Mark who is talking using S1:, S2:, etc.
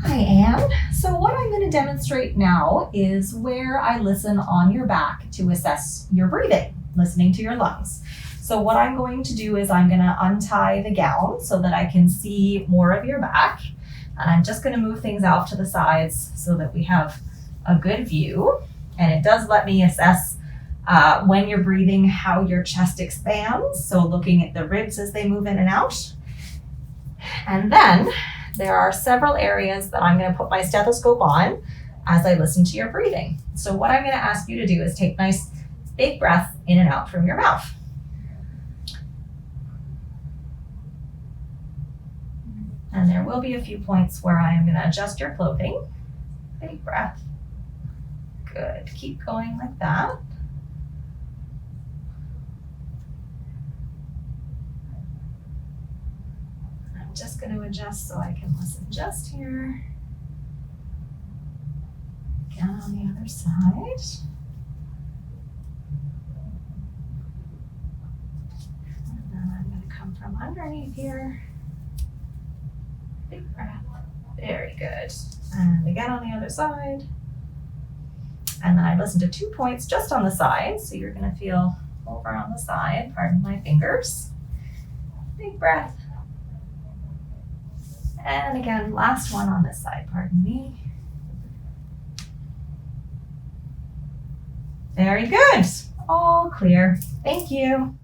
S1: Hi, Anne. So what I'm going to demonstrate now is where I listen on your back to assess your breathing, listening to your lungs. So what I'm going to do is I'm going to untie the gown so that I can see more of your back. And I'm just going to move things off to the sides so that we have a good view. And it does let me assess when you're breathing, how your chest expands. So looking at the ribs as they move in and out. And then there are several areas that I'm going to put my stethoscope on as I listen to your breathing. So what I'm going to ask you to do is take nice big breaths in and out from your mouth. And there will be a few points where I am going to adjust your clothing. Big breath. Good. Keep going like that. I'm just going to adjust so I can listen just here. Again on the other side. And then I'm going to come from underneath here. Big breath. Very good. And again on the other side. And then I listen to 2 points just on the side. So you're going to feel over on the side. Pardon my fingers. Big breath. And again, last one on this side. Pardon me. Very good. All clear. Thank you.